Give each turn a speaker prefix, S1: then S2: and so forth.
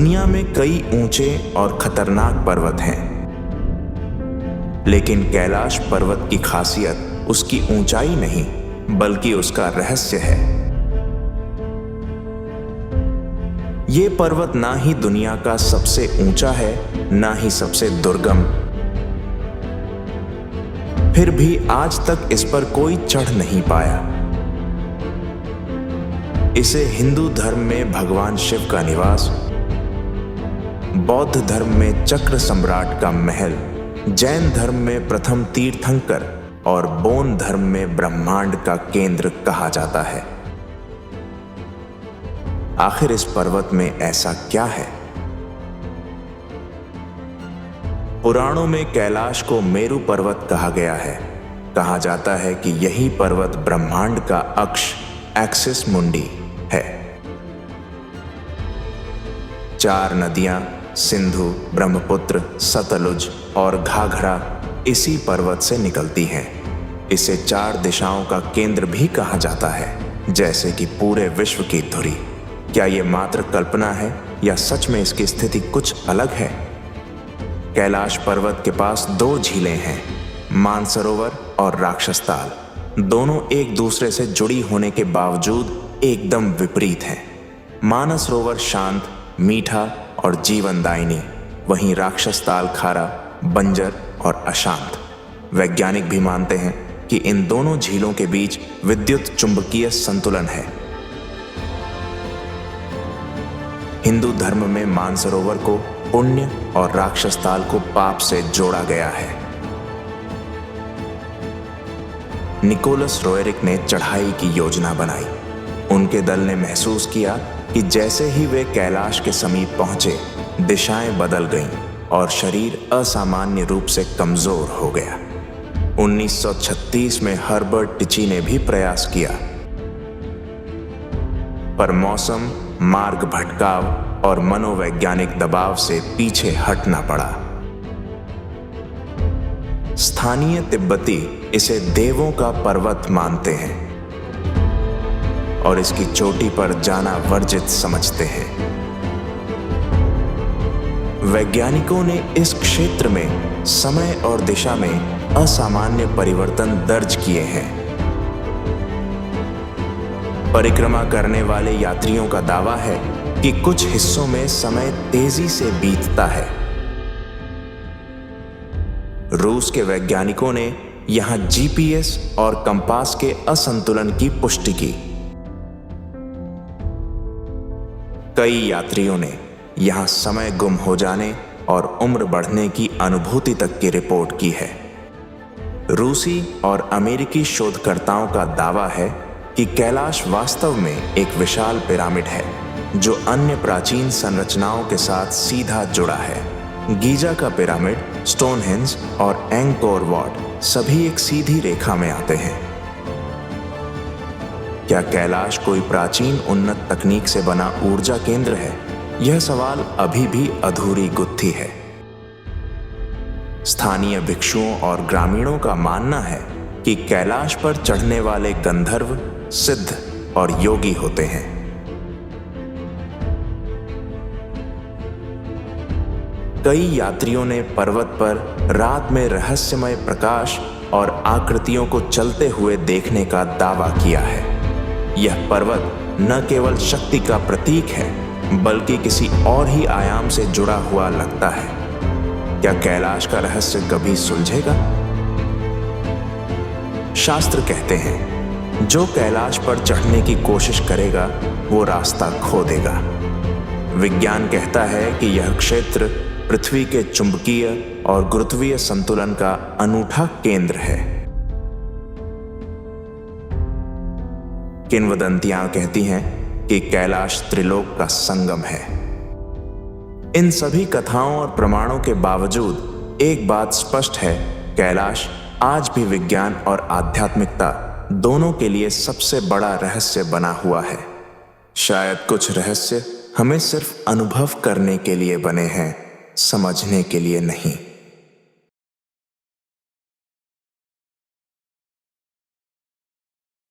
S1: दुनिया में कई ऊंचे और खतरनाक पर्वत हैं, लेकिन कैलाश पर्वत की खासियत उसकी ऊंचाई नहीं बल्कि उसका रहस्य है। ये पर्वत ना ही दुनिया का सबसे ऊंचा है, ना ही सबसे दुर्गम। फिर भी आज तक इस पर कोई चढ़ नहीं पाया। इसे हिंदू धर्म में भगवान शिव का निवास, बौद्ध धर्म में चक्र सम्राट का महल, जैन धर्म में प्रथम तीर्थंकर और बौन धर्म में ब्रह्मांड का केंद्र कहा जाता है। आखिर इस पर्वत में ऐसा क्या है? पुराणों में कैलाश को मेरु पर्वत कहा गया है। कहा जाता है कि यही पर्वत ब्रह्मांड का अक्ष एक्सिस मुंडी है। 4 नदियां सिंधु, ब्रह्मपुत्र, सतलुज और घाघरा इसी पर्वत से निकलती हैं। इसे 4 दिशाओं का केंद्र भी कहा जाता है, जैसे कि पूरे विश्व की धुरी। क्या ये मात्र कल्पना है या सच में इसकी स्थिति कुछ अलग है? कैलाश पर्वत के पास 2 झीलें हैं, मानसरोवर और राक्षसताल। दोनों एक दूसरे से जुड़ी होने के बावजूद एकदम विपरीत हैं। मानसरोवर शांत, मीठा और जीवनदायिनी, वहीं राक्षसताल खारा, बंजर और अशांत। वैज्ञानिक भी मानते हैं कि इन दोनों झीलों के बीच विद्युत चुंबकीय संतुलन है। हिंदू धर्म में मानसरोवर को पुण्य और राक्षसताल को पाप से जोड़ा गया है। निकोलस रोएरिक ने चढ़ाई की योजना बनाई। उनके दल ने महसूस किया कि जैसे ही वे कैलाश के समीप पहुंचे, दिशाएं बदल गईं और शरीर असामान्य रूप से कमजोर हो गया। 1936 में हर्बर्ट टिची ने भी प्रयास किया, पर मौसम, मार्ग भटकाव और मनोवैज्ञानिक दबाव से पीछे हटना पड़ा। स्थानीय तिब्बती इसे देवों का पर्वत मानते हैं और इसकी चोटी पर जाना वर्जित समझते हैं। वैज्ञानिकों ने इस क्षेत्र में समय और दिशा में असामान्य परिवर्तन दर्ज किए हैं। परिक्रमा करने वाले यात्रियों का दावा है कि कुछ हिस्सों में समय तेजी से बीतता है। रूस के वैज्ञानिकों ने यहां जीपीएस और कंपास के असंतुलन की पुष्टि की। कई यात्रियों ने यहां समय गुम हो जाने और उम्र बढ़ने की अनुभूति तक की रिपोर्ट की है। रूसी और अमेरिकी शोधकर्ताओं का दावा है कि कैलाश वास्तव में एक विशाल पिरामिड है, जो अन्य प्राचीन संरचनाओं के साथ सीधा जुड़ा है। गीजा का पिरामिड, स्टोनहेंज और एंगकोर वॉट सभी एक सीधी रेखा में आते हैं। क्या कैलाश कोई प्राचीन उन्नत तकनीक से बना ऊर्जा केंद्र है? यह सवाल अभी भी अधूरी गुत्थी है। स्थानीय भिक्षुओं और ग्रामीणों का मानना है कि कैलाश पर चढ़ने वाले गंधर्व, सिद्ध और योगी होते हैं। कई यात्रियों ने पर्वत पर रात में रहस्यमय प्रकाश और आकृतियों को चलते हुए देखने का दावा किया है। यह पर्वत न केवल शक्ति का प्रतीक है, बल्कि किसी और ही आयाम से जुड़ा हुआ लगता है। क्या कैलाश का रहस्य कभी सुलझेगा? शास्त्र कहते हैं, जो कैलाश पर चढ़ने की कोशिश करेगा वो रास्ता खो देगा। विज्ञान कहता है कि यह क्षेत्र पृथ्वी के चुंबकीय और गुरुत्वीय संतुलन का अनूठा केंद्र है। किंवदंतियां कहती हैं कि कैलाश त्रिलोक का संगम है। इन सभी कथाओं और प्रमाणों के बावजूद एक बात स्पष्ट है, कैलाश आज भी विज्ञान और आध्यात्मिकता दोनों के लिए सबसे बड़ा रहस्य बना हुआ है। शायद कुछ रहस्य हमें सिर्फ अनुभव करने के लिए बने हैं, समझने के लिए नहीं।